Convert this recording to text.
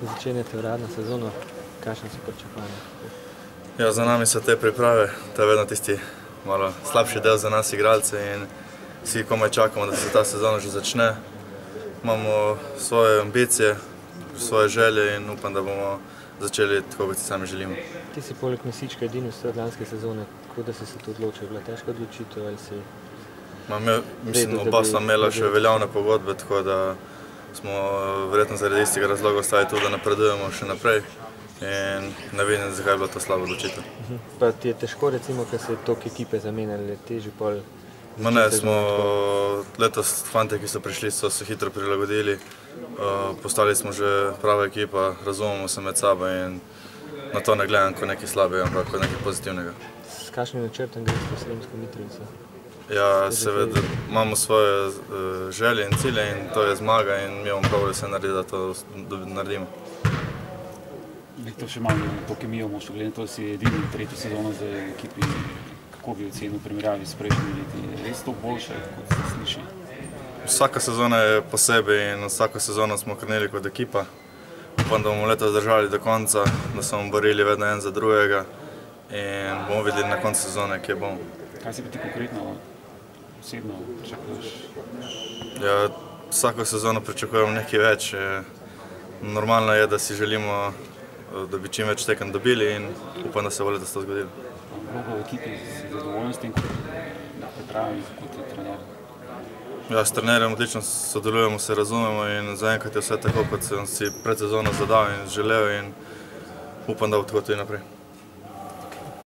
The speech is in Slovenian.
Začenjate uradno sezono, kakšne so pričakovanja? Ja, za nami so te priprave, to je vedno tisti malo slabši del za nas igralce in vsi komaj čakamo, da se ta sezona že začne. Imamo svoje ambicije, svoje želje in upam, da bomo začeli tako, kot si sami želimo. Ti si poleg Mesička edini vse lanske sezone, kako da si se to odločil? Bila težka odločitev ali si... Mislim, oba sva imela še veljavne pogodbe, tako da smo verjetno zaradi istega razloga ostali tu, da napredujemo še naprej in ne vidim, zakaj je bila to slaba odločitev. Pa ti je težko, recimo, ker se je toliko ekipe zamenjali, težji pol... Ma ne, smo letos fante, ki so prišli, so se hitro prilagodili, postali smo že prava ekipa, razumemo se med sabo in na to ne gledam kot nekaj slabega, ampak kot nekaj pozitivnega. S kakšnim načrtom greš po Sremsko Mitrovico? Ja, seveda imamo svoje želje in cilje in to je zmaga in mi bomo probali vse narediti, da to naredimo. To še malo to kemijo moštva, glede na to, da si edini tretjo sezono z ekipi, kako bi ocenil v primerjavi s prejšnjimi leti? Je res to boljše, kot se sliši? Vsaka sezona je posebej in vsako sezono smo krnili kot ekipa. Upam, da bomo letos zdržali do konca, da se bomo borili vedno en za drugega in bomo videli na koncu sezone, kje bomo. Kaj si pa ti konkretno osebno pričakuješ? Ja, vsako sezono pričakujemo nekaj več. Normalno je, da si želimo, da bi čim več tekem dobili in upam, da se bo letos to zgodilo. Vloga v ekipi, si zadovoljen s tem, da pripravi kot trener? Ja, s trenerjem odlično sodelujemo, se razumemo in zaenkrat je vse tako, kot sem si pred sezono zadal in želel in upam, da bo tako tudi naprej.